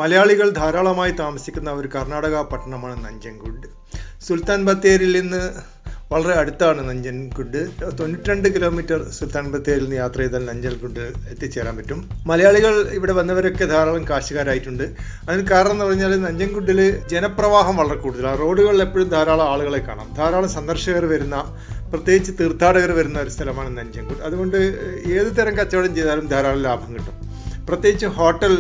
മലയാളികൾ ധാരാളമായി താമസിക്കുന്ന ഒരു കർണാടക പട്ടണമാണ് നഞ്ചൻഗുഡ്. സുൽത്താൻ ബത്തേരിയിൽ നിന്ന് വളരെ അടുത്താണ് നഞ്ചൻഗുഡ്. 92 കിലോമീറ്റർ സുൽത്താൻ ബത്തേരിയിൽ നിന്ന് യാത്ര ചെയ്താൽ നഞ്ചൻഗുഡ് എത്തിച്ചേരാൻ പറ്റും. മലയാളികൾ ഇവിടെ വന്നവരൊക്കെ ധാരാളം കാശുകാരായിട്ടുണ്ട്. അതിന് കാരണം എന്ന് പറഞ്ഞാൽ നഞ്ചൻഗുഡിൽ ജനപ്രവാഹം വളരെ കൂടുതലാണ്. റോഡുകളിൽ എപ്പോഴും ധാരാളം ആളുകളെ കാണാം. ധാരാളം സന്ദർശകർ വരുന്ന, പ്രത്യേകിച്ച് തീർത്ഥാടകർ വരുന്ന ഒരു സ്ഥലമാണ് നഞ്ചൻഗുഡ്. അതുകൊണ്ട് ഏത് തരം കച്ചവടം ചെയ്താലും ധാരാളം ലാഭം കിട്ടും. പ്രത്യേകിച്ച് ഹോട്ടൽ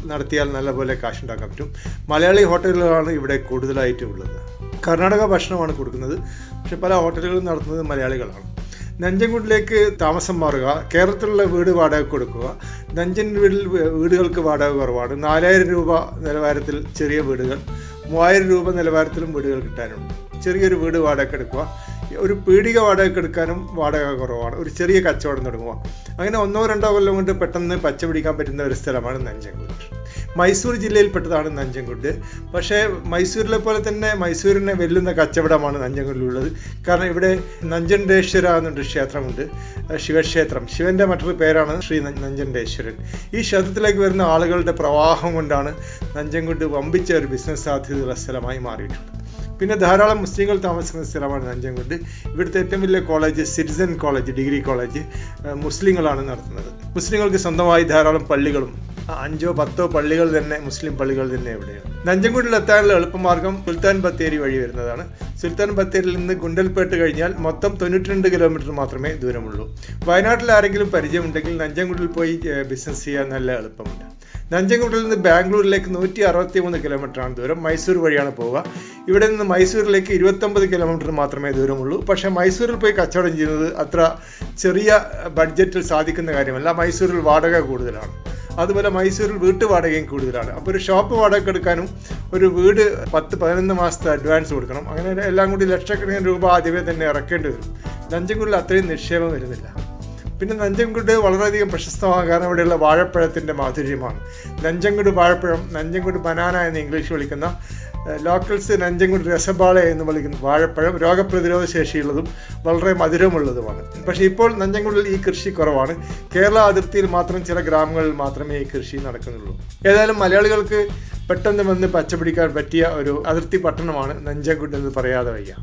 നടത്തിയാൽ നല്ലപോലെ കാശുണ്ടാക്കാൻ പറ്റും. മലയാളി ഹോട്ടലുകളാണ് ഇവിടെ കൂടുതലായിട്ട് ഉള്ളത്. കർണാടക ഭക്ഷണമാണ് കൊടുക്കുന്നത്, പക്ഷെ പല ഹോട്ടലുകളും നടത്തുന്നത് മലയാളികളാണ്. നഞ്ചൻഗുഡിലേക്ക് താമസം മാറുക, കേരളത്തിലുള്ള വീട് വാടക കൊടുക്കുക. നഞ്ചൻഗുഡിൽ വീടുകൾക്ക് വാടക കുറവാണ്. 4000 രൂപ നിലവാരത്തിൽ ചെറിയ വീടുകൾ, 3000 രൂപ നിലവാരത്തിലും വീടുകൾ കിട്ടാനുണ്ട്. ചെറിയൊരു വീട് വാടക എടുക്കുക, ഒരു പീടിക വാടക എടുക്കാനും വാടക കുറവാണ്. ഒരു ചെറിയ കച്ചവടം തുടങ്ങുക. അങ്ങനെ 1-2 കൊല്ലം കൊണ്ട് പെട്ടെന്ന് പച്ച പിടിക്കാൻ പറ്റുന്ന ഒരു സ്ഥലമാണ് നഞ്ചൻഗുഡ്. മൈസൂർ ജില്ലയിൽപ്പെട്ടതാണ് നഞ്ചൻഗുഡ്. പക്ഷേ മൈസൂരിലെ പോലെ തന്നെ മൈസൂരിനെ വെല്ലുന്ന കച്ചവടമാണ് നഞ്ചൻഗുഡിലുള്ളത്. കാരണം ഇവിടെ നഞ്ചൻഡേശ്വര എന്നൊരു ക്ഷേത്രമുണ്ട്, ശിവക്ഷേത്രം. ശിവന്റെ മറ്റൊരു പേരാണ് ശ്രീ നഞ്ചൻഡേശ്വരൻ. ഈ ക്ഷേത്രത്തിലേക്ക് വരുന്ന ആളുകളുടെ പ്രവാഹം കൊണ്ടാണ് നഞ്ചൻഗുഡ് വമ്പിച്ച ഒരു ബിസിനസ് സാധ്യതയുള്ള സ്ഥലമായി മാറിയിട്ടുള്ളത്. പിന്നെ ധാരാളം മുസ്ലിങ്ങൾ താമസിക്കുന്ന സ്ഥലമാണ് നഞ്ചൻഗുഡ്. ഇവിടുത്തെ ഏറ്റവും വലിയ college citizen college, degree college മുസ്ലിങ്ങളാണ് നടത്തുന്നത്. മുസ്ലിങ്ങൾക്ക് സ്വന്തമായി ധാരാളം പള്ളികളും 5-10 പള്ളികൾ തന്നെ, മുസ്ലിം പള്ളികൾ തന്നെ ഇവിടെയാണ്. നഞ്ചൻഗുഡിൽ എത്താനുള്ള എളുപ്പമാർഗം സുൽത്താൻ ബത്തേരി വഴി വരുന്നതാണ്. സുൽത്താൻ ബത്തേരിയിൽ നിന്ന് ഗുണ്ടൽപേട്ട് കഴിഞ്ഞാൽ മൊത്തം 92 കിലോമീറ്റർ മാത്രമേ ദൂരമുള്ളൂ. വയനാട്ടിൽ ആരെങ്കിലും പരിചയമുണ്ടെങ്കിൽ നഞ്ചൻഗുഡിൽ പോയി ബിസിനസ് ചെയ്യാൻ നല്ല എളുപ്പമുണ്ട്. നഞ്ചൻഗുഡിൽ നിന്ന് ബാംഗ്ലൂരിലേക്ക് 163 കിലോമീറ്ററാണ് ദൂരം. മൈസൂർ വഴിയാണ് പോവുക. ഇവിടെ നിന്ന് മൈസൂരിലേക്ക് 29 കിലോമീറ്റർ മാത്രമേ ദൂരമുള്ളൂ. പക്ഷേ മൈസൂരിൽ പോയി കച്ചവടം ചെയ്യുന്നത് അത്ര ചെറിയ ബഡ്ജറ്റിൽ സാധിക്കുന്ന കാര്യമല്ല. മൈസൂരിൽ വാടക കൂടുതലാണ്. അതുപോലെ മൈസൂരിൽ വീട്ടുവാടകയും കൂടുതലാണ്. അപ്പോൾ ഒരു ഷോപ്പ് വാടക എടുക്കാനും ഒരു വീട് 10-11 മാസത്തെ അഡ്വാൻസ് കൊടുക്കണം. അങ്ങനെ എല്ലാം കൂടി ലക്ഷക്കണക്കിന് രൂപ ആദ്യമേ തന്നെ ഇറക്കേണ്ടി വരും. നഞ്ചൻഗുഡിൽ അത്രയും നിക്ഷേപം വരുന്നില്ല. പിന്നെ നഞ്ചൻഗുഡ് വളരെയധികം പ്രശസ്തമാണ്, കാരണം ഇവിടെയുള്ള വാഴപ്പഴത്തിൻ്റെ മാധുര്യമാണ്. നഞ്ചൻഗുഡ് വാഴപ്പഴം, നഞ്ചൻഗുഡ് ബനാന എന്ന് ഇംഗ്ലീഷ് വിളിക്കുന്ന, ലോക്കൽസ് നഞ്ചൻഗുഡ് രസബാള എന്ന് വിളിക്കുന്ന വാഴപ്പഴം രോഗപ്രതിരോധ ശേഷിയുള്ളതും വളരെ മധുരമുള്ളതുമാണ്. പക്ഷേ ഇപ്പോൾ നഞ്ചൻഗുഡിൽ ഈ കൃഷി കുറവാണ്. കേരള അതിർത്തിയിൽ മാത്രം ചില ഗ്രാമങ്ങളിൽ മാത്രമേ ഈ കൃഷി നടക്കുന്നുള്ളൂ. ഏതായാലും മലയാളികൾക്ക് പെട്ടെന്ന് വന്ന് പച്ചപിടിക്കാൻ പറ്റിയ ഒരു അതിർത്തി പട്ടണമാണ് നഞ്ചൻഗുഡ് എന്ന് പറയാതെ വയ്യ.